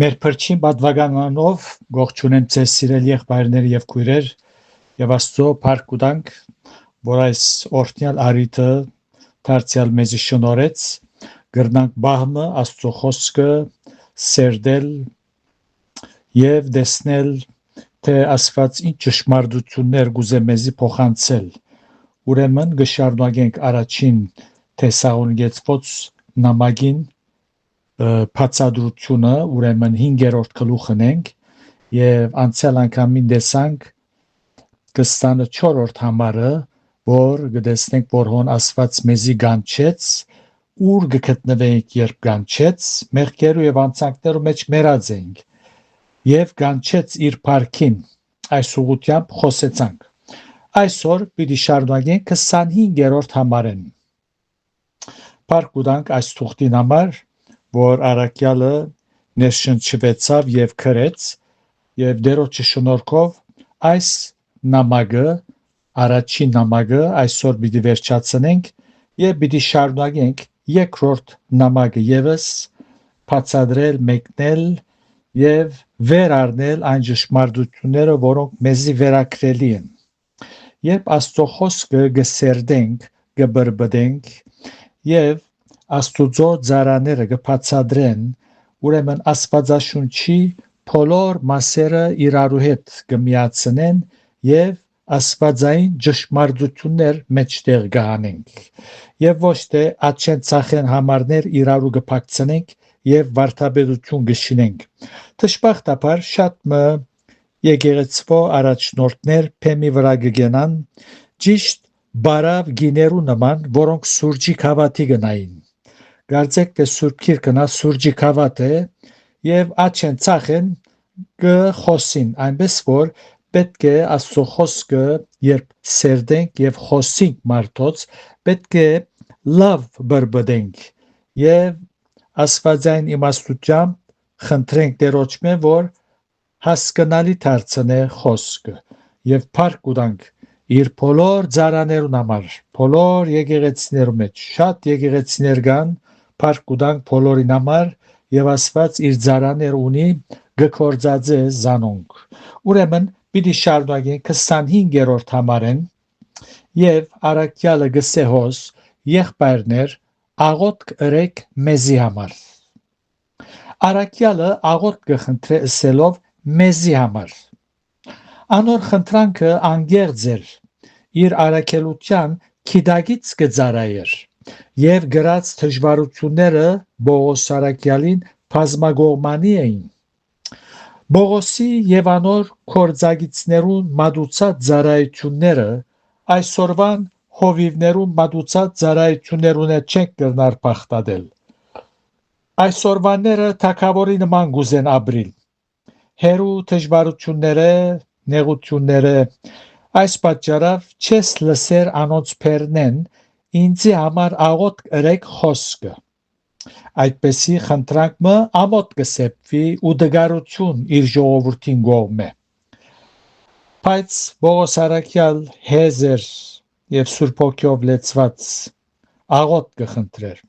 Մեր փրկին բադվագանանով ողջունեմ ձեզ սիրելի եղբայրներ եւ քույրեր եւ Աստծո փառք ուտանք, որ այս օրհնյալ առիթը դարձյալ մեզի շնորհեց գրնանք բահմը Աստծո խոսքը սերդել եւ դեսնել թե Աստված ինչ ճշմարտություններ գուզե մեզի փոխանցել։ Ուրեմն գշարունակենք առաջին Թեսաղոնիկեցոց նամակին բացադրությունը, ուրեմն 5-րդ գլուխն ենք եւ անցյալ անգամին տեսանք 24-րդ համարը, որ գտեսնենք որ հոն Աստված մեզի գանչեց, ուր գտնվենք երբ գանչեց, մեղքերու եւ անցանքներու մեջ մեռած ենք եւ գանչեց իր փառքին, այս ուղությամբ խոսեցանք։ Այսօր պիտի շարունակենք 25-րդ համարեն։ Փառք ուտանք այս թուղթին համար, որ առաքյալը ներշնչվեցավ եւ քրեց եւ դերոջի շնորհքով այս նամակը առաջին նամակը այսօր պիտի վերջացնենք եւ պիտի շարունակենք երկրորդ նամակը եւս բացադրել մեկնել եւ վերառնել այն ճշմարտությունները, որոնք մեզի վերակրելի են։ Երբ Աստծո խոսքը գսերդենք, գբրբդենք եւ Աստուծո ծառաները կբացադրեն, ուրեմն Աստվածաշունչի բոլոր մասերը իրարու հետ կմիացնեն եւ աստվածային ճշմարտություններ մեջտեղ կհանենք եւ ոչ թե աչեն ցախեն համարներ իրարու կփակցնենք եւ վարդապետություն կշինենք։ Դժբախտաբար շատ մը եկեղեցվո առաջնորդներ փեմի վրա կգենան ճիշտ բարավ գիներու նման, որոնք սուրճի քավաթի գնային։ Գարձեք թե Սուրբ Քիրքնա սուրճի քավաթ է եւ աչեն ցախեն կխոսին, այնպես որ պետք է Աստծո խոսքը երբ սերդենք եւ խոսենք մարդոց, պետք է լավ բրբդենք եւ աստվածային իմաստությամբ խնդրենք Տերոջմե, որ հասկանալի դարձնե խոսքը եւ փառք ուտանք իր բոլոր ծառաներուն համար, բոլոր եկեղեցիներու մեջ շատ եկեղեցիներ կան, փառք ուտանք բոլորին համար եւ Աստված իր ծառաներ ունի գկործածե զանոնք։ Ուրեմն պիտի շարունակենք 25-րդ համարեն եւ առաքյալը գսեհոս եղբայրներ աղոթք ըրեք մեզի համար։ Առաքյալը աղոթք կխնդրե ըսելով մեզի համար։ Անոր խնդրանքը անգերձ էր, իր առաքելության քիդագից կծարայր եւ գրած դժվարությունները Բողոս առաքյալին բազմագողմանի էին։ Բողոսի եւ անոր կորձագիցներուն մատուցած ծարայությունները այսօրվան հովիվներուն մատուցած ծարայություններուն չենք կրնար բախտադել։ Այսօրվանները թակավորի նման գուզեն ապրիլ։ Հերու դժվարությունները, նեղությունները, այս պատճառով չես լսեր անոնց փերնեն, ինձի համար աղոթք ըրեք խոսքը։ Այդպեսի խնդրանքը ամոթ կսեպվի ու դգարություն իր ժողովրդին գողմե։ Բայց Բողոս առաքյալ հեզեր եւ Սուրբ Հոգով լեցված աղոթք կխնդրեր։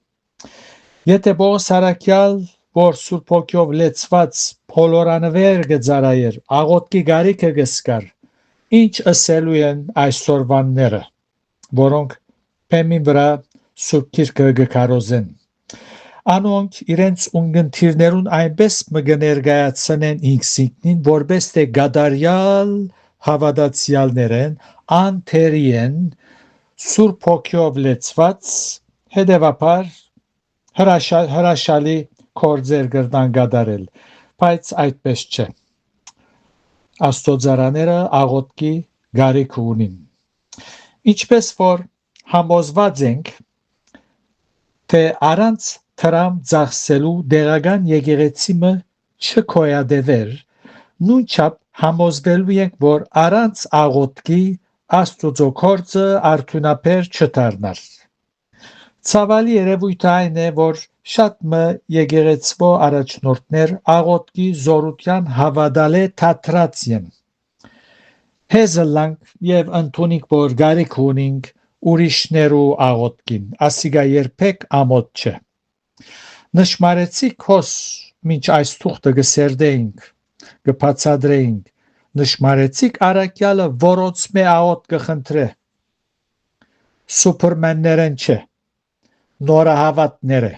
Եթե Բողոս առաքյալ, որ Սուրբ Հոգով լեցված փոլորանվեր գծարայեր, աղոթքի գարիքը գսկար, ինչ ասելու են այսօրվանները, որոնք փեմին վրա Սուրբ Քիրքը գկարոզեն։ Անոնք իրենց ունգընթիրներուն այնպես մգներգայացնեն ինքսինքնին, որպես թե գադարյալ հավատացյալներեն, անթերիեն, Սուրբ Հոգով լեցված, հետևաբար հրաշալի կորձեր կրնան գադարել, բայց այդպես չէ։ Աստծո ծառաները աղոթքի գարիք ունին։ Ինչպես որ համոզված ենք, թե առանց թրամ ծախսելու դեղական եկեղեցիմը չկոյադևեր, նույնչափ համոզվելու ենք, որ առանց աղոթքի Աստծո գործը արդյունաբեր չդառնար։ Ցավալի երևույթը այն է, որ շատ մը եկեղեցվո առաջնորդներ աղոթքի զորության հավատալե թատրած են։ Հեզլանք եւ ընդունիկ որ գարիք ունինք ուրիշներու աղոթքին, ասիգա երբեք ամոթ չէ։ Նշմարեցի քոս մինչ այս թուղթը գսերդեինք, գբացադրեինք, նշմարեցիք առակյալը որոցմե աղոտ կխնդրե, սուպերմեններեն չէ, նորահավատները,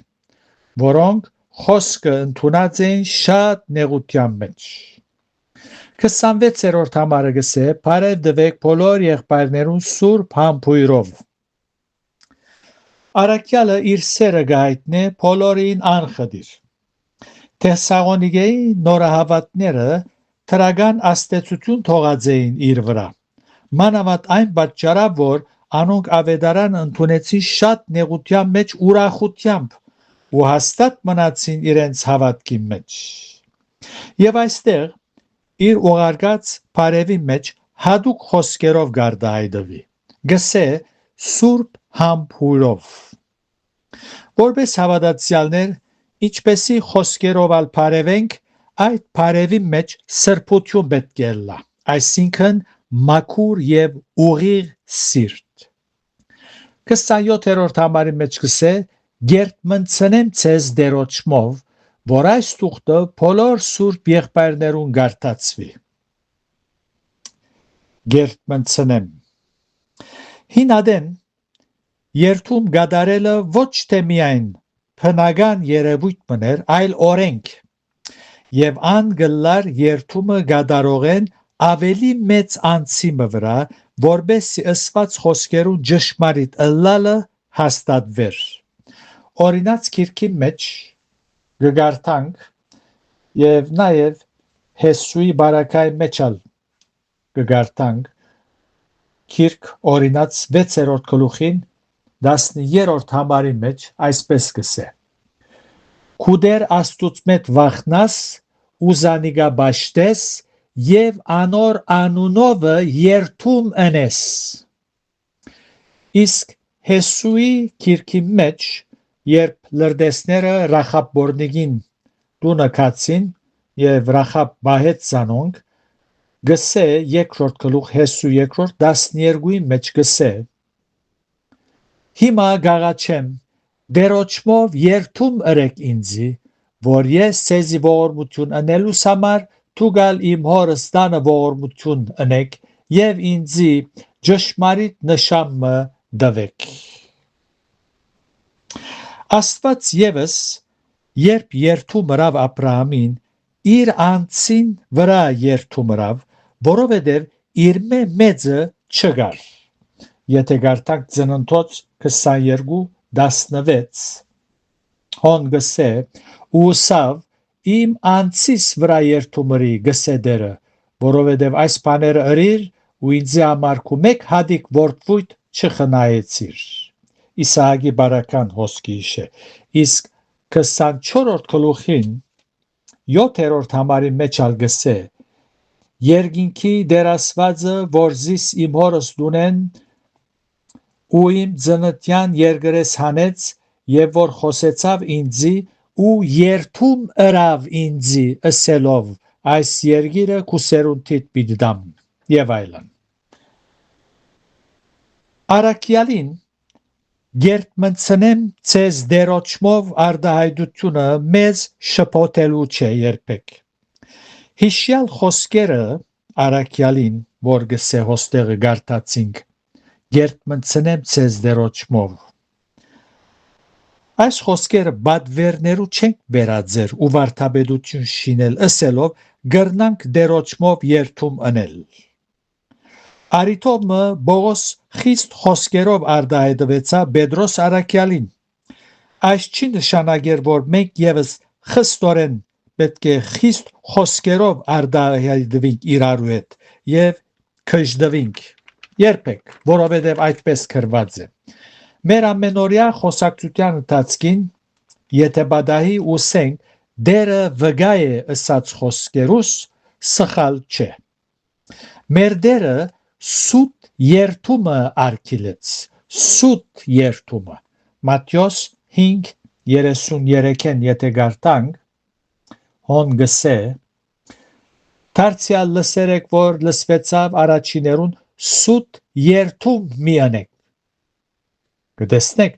որոնք խոսքը ընդունած էին շատ նեղության մեջ։ 26-րդ համարը գսե, բարև դվեք բոլոր եղբայրներուն սուրբ համբույրով։ Առակյալը իր սերը գայտնե բոլորին անխդիր։ Թեսաղոնիկեի նորահավատները թրական աստեցություն թողած էին իր վրա։ Մանավանդ այն պատճառով, որ անոնք ավետարան ընդունեցին շատ նեղության մեջ ուրախությամբ ու հաստատ մնացին իրենց հավատքի մեջ։ Եվ այստեղ իր ուղարկած բարևի մեջ հadouk խոսքերով գարդայդվի։ Գսե սուրբ համբույրով։ Որպես հավատացյալներ, ինչպեսի խոսքերով ալ բարևենք, այդ բարևի մեջ սրբություն պետք է լա, այսինքն մաքուր եւ ուղիղ սիրտ։ 27-րդ համարի մեջ գսե գերտ մնցնեմ ցեզ դերոճմով, որ այս թուղթը բոլոր սուրբ եղբայրներուն գարտացվի։ Գերտ մնցնեմ։ Հինադեն երթում գադարելը ոչ թե միայն բնական երևույթ մներ, այլ օրենք, եւ ան գլար երթումը գադարողեն ավելի մեծ անցիմը վրա, որբեսի ըսված խոսքերու ճշմարիտ ըլլալը հաստատվեր։ Օրինաց քիրքի մեջ գգարտանք եւ նաեւ Հեսուի բարակայի մեջ ալ գգարտանք քիրք օրինաց 6-րդ գլուխին 10-րդ համարի մեջ այսպես գսե. Կուդեր աստուծմետ վախնաս ուզանիգա բաշտես եւ անոր անունովը երթում ընես։ Իսկ Հեսուի քիրքի մեջ երբ լրդեսները Ռախաբ բորնիգին տունը կացին եւ Ռախաբ բահեց զանոնք, գսե երկրորդ գլուխ Հեսու երկրորդ 12-ի մեջ գսե. Հիմա գաղաչեմ, դերոճմով երթում ըրեք ինձի, որ ես ցեզի ողորմություն անելուս համար թուգալ իմ հորս տանը ողորմություն անեք եւ ինձի ճշմարիտ նշանը դվեք։ Աստված եւս երբ երթում ըրավ Աբրահամին, իր անձին վրա երթում ըրավ, որովհետեւ իր մեծը չգար։ Եթե գարտանք Ծննդոց 22:16 հոն գսե ուսավ իմ անձիս վրա երթում ըրի գսե դերը, որովհետեւ այս բաները ըրիր ու ինձի համար քու մեկ հադիկ որդվույթ չխնայեցիր։ Իսահակի բարական հոսքի իշե։ Իսկ 24-րդ գլուխին 7-րդ համարի մեջ ալ գսե. Երկինքի դերասվածը, որ զիս իմ հորս դունեն ու իմ ծնտյան երգրես հանեց եւ որ խոսեցավ ինձի ու երթում ըրավ ինձի ըսելով այս երգիրը կուսերունթիդ պիտդամ եւ այլն։ Արաքյալին գերտ մնցնեմ ցեզ դերոճմով արդահայտությունը մեզ շփոթելու չէ երբեք։ Հիշյալ խոսքերը Արաքյալին, որ գսե հոստեղը գարտացինք, գերտ մնցնեմ ցեզ դերոճմով։ Այս խոսքերը բադվերներու չենք վերածեր ու վարդապետություն շինել ըսելով գրնանք դերոճմով երթում անել։ Արիթոմը Բողոս խիստ խոսքերով արդահայտվեցա Պետրոս Արաքյալին։ Այս չի նշանակեր, որ մենք եւս խստորեն պետք է խիստ խոսքերով արդահայտվենք իրարու հետ եւ քժդվենք։ Երբեք, որովհետեւ այդպես կրված է։ Մեր ամենօրյա խոսակցության ընթացքին, եթե բադահի ուսենք դերը վգա է ըսած խոսքերուս, սխալ չէ։ Մեր դերը սուտ երթումը արգիլեց, սուտ երթումը։ Մատթեոս 5:33-ին եթե գարտանք, հոն գսե, դարձյալ լսերեք, որ լսվեցավ առաջիներուն սուտ երթում մի անեք։ Կտեսնեք,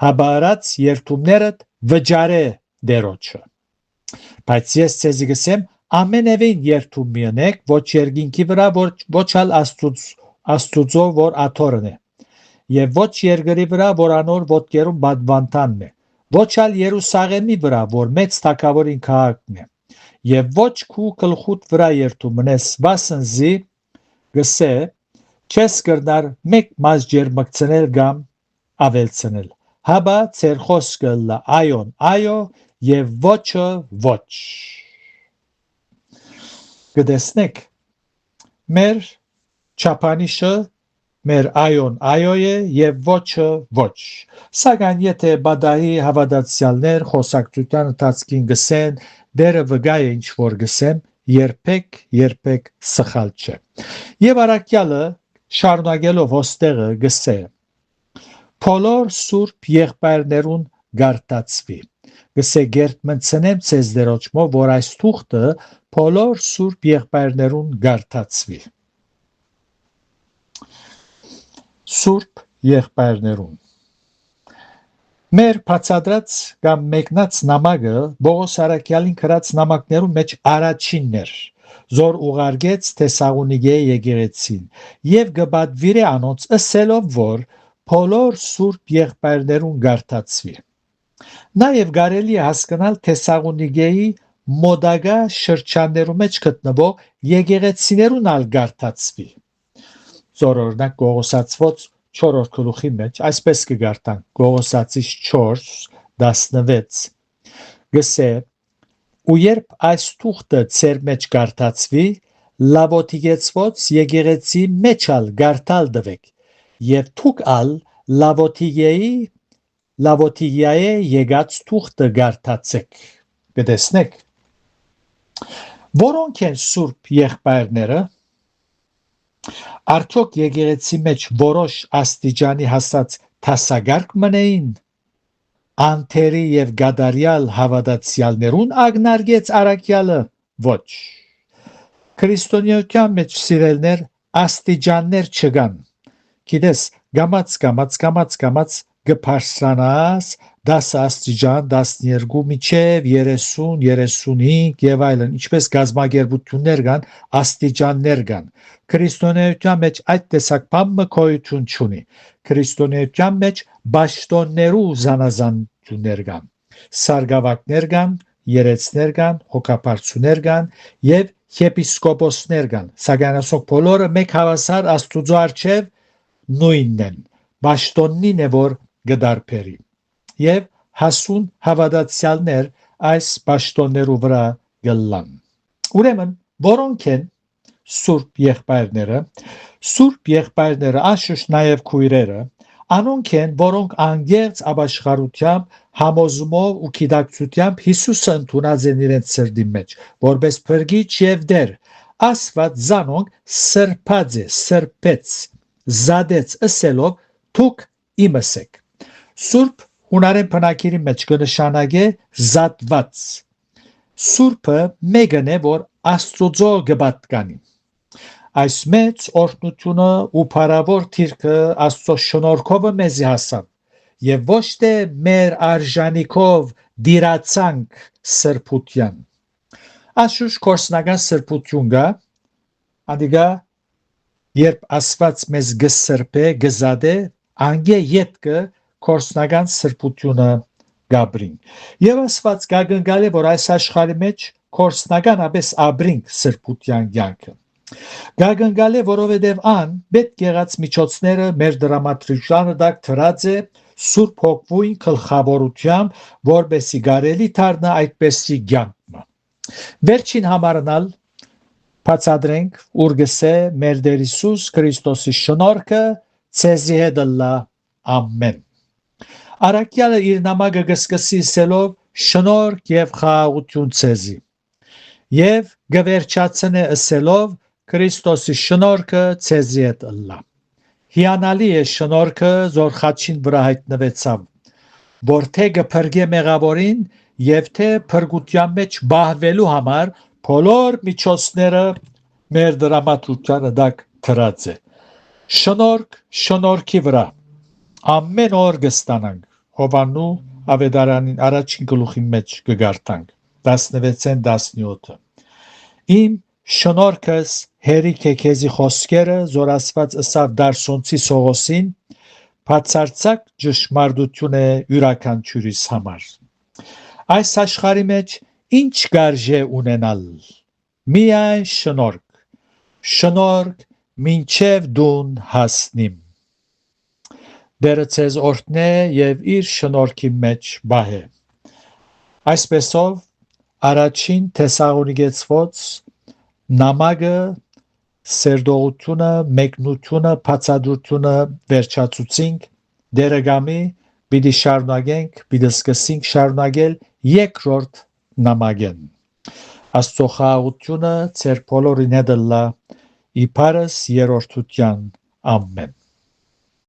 հաբարած երթումներդ վճարե դերոճը։ Բայց ես ցեզի գսեմ ամենևին երթում միանեք ոչ երկինքի վրա ոչ ալ աստուծո որ աթորն է եւ ոչ երկրի վրա որ անոր ոտքերում բադվանտանն է ոչ ալ Երուսաղեմի վրա որ մեծ թագավորին քաղաքն է եւ ոչ քու գլխուտ վրա երթում մնես վասնզի գսե չես կրնար մեկ մազ ջերմկցնել կամ ավելցնել հաբա ծեր խոսքը լա այոն այո եւ ոչը ոչ գտեսնեք մեր չափանիշը մեր այոն այո է եւ ոչը ոչ սակայն եթե բադահի հավատացյալներ խոսակցության ընթացքին գսեն դերը վգա է ինչ որ գսեմ երբեք սխալ չէ եւ արաքյալը շարունակելով հոստեղը գսե բոլոր սուրբ եղբայրներուն գարտացվի գսե գերտ մնցնեմ ցեզ դերոճմով որ այս թուղթը բոլոր սուրբ եղբայրներուն գարտացվի Սուրբ եղբայրներուն Մեր բացադրած կամ մեկնած նամակը Բողոս Արաքյալին գրած նամակներուն մեջ առաջինն էր զոր ուղարկեց Թեսաղոնիկե եկեղեցին եւ գբադվիրե անոնց ըսելով որ բոլոր սուրբ եղբայրներուն գարտացվի նաեւ կարելի է հասկանալ Թեսաղոնիկեի մոդագա շրջաններու մեջ գտնվող եկեղեցիներուն ալ գարտացվի Զորօրինակ Գողոսացված 4-րդ գլուխի մեջ այսպես կգարտանք Գողոսացիս 4:16 գսե ու երբ այս թուղթը ծեր մեջ գարտացվի լավոթիգեցված եկեղեցի մեջ ալ գարտալ դվեք եւ թուք ալ լավոթիգիայի եկած թուղթը գարտացեք կտեսնեք որոնք են սուրբ եղբայրները Արդյոք եկեղեցի մեջ որոշ աստիճանի հասած տասագարկ մնեին անթերի եւ գադարյալ հավատացյալներուն ագնարգեց արաքյալը ոչ քրիստոնեության մեջ սիրելներ աստիճաններ չկան գիտես գամած գփարսանաս 10 աստիճան 12 միջև 30 35 եւ այլն ինչպես գազագերբություններ կան աստիճաններ կան քրիստոնեության մեջ այդ տեսակ բան մկոյություն չունի քրիստոնեության մեջ բաշտոններու զանազանություններ կան սարգավակներ կան երեցներ կան հոգապարծուներ կան եւ եպիսկոպոսներ կան սակայն ասոք բոլորը մեկ հավասար աստուծո արչեւ նույնն են բաշտոնին է որ գդարբերի եւ հասուն հավատացյալներ այս բաշտոններու վրա գլան ուրեմն որոնք են Սուրբ եղբայրները անշուշտ նաև քույրերը անոնք են որոնք անգերց ապաշխարությամբ համոզումով ու գիտակցությամբ Հիսուսը ընդունած են իրենց սրտի մեջ որպես փրկիչ եւ դեր Աստված զանոնք սրբեց զադեց ըսելով դուք իմս եք Սուրբ հունարեն բնակիրի մեջ կնշանակե զատված Սուրբը մեկն է որ Աստծո գբատկանի Այս մեծ օրհնությունը ու փառավոր թիրքը Աստծո շնորհքով մեզի հասավ եւ ոչ թե մեր արժանիքով դիրացանք սրբության Աշուշ կորսնական սրբություն կա ադիգա երբ Աստված մեզ գսրբե գզադե անգե յետքը կորսնական սրբությունը գաբրին եւ Աստված կագնգալ է որ այս աշխարհի մեջ կորսնականապես աբրինք սրբության կյանքը Գագնգալ է որովհետև ան պետք եղած միջոցները մեր դրամատրիչանը դակ թրած է Սուրբ Հոգվույն գլխավորությամբ որբեսի կարելի դառնա այդպեսի կյանքը Վերջին համարնալ բացադրենք ուրգսե մեր Տեր Հիսուս Քրիստոսի շնորհքը ցեզի հետ լա ամեն Արաքյալը իր նամակը գսկսի ասելով շնորհք եւ խաղաղություն ցեզի եւ գվերջացնե ասելով Քրիստոսի շնորհքը ցեզի հետ լա Հիանալի է շնորհքը զոր խաչին վրա հայտնվեցավ որ թե գփրկե մեղավորին եւ թե փրկության մեջ բահվելու համար բոլոր միջոցները մեր դրամատրությանը դակ թրած է շնորհք շնորհքի վրա ամեն օր կստանանք Հովաննու ավետարանին առաջին գլուխի մեջ կգարտանք 16-17 Իմ շնորհքս հերիք է քեզի խոսքերը զորացված ըսավ դարսոնցի Սողոսին բացարձակ ճշմարտություն է յուրաքանչյուրիս համար այս աշխարհի մեջ ինչ գարժե ունենալ միայն շնորհք մինչև դուն հասնիմ Դերը ցեզ օրհնե եւ իր շնորհքի մեջ բահե Այսպեսով առաջին Թեսաղոնիկեցվոց նամակը սերդողությունը մեկնությունը բացադրությունը վերջացուցինք դերը գամի պիտի շարունակենք պիտի սկսենք շարունակել երկրորդ նամակեն Աստծո խաղաղությունը ձեր բոլորին հետ լա իբարս երրորդության ամեն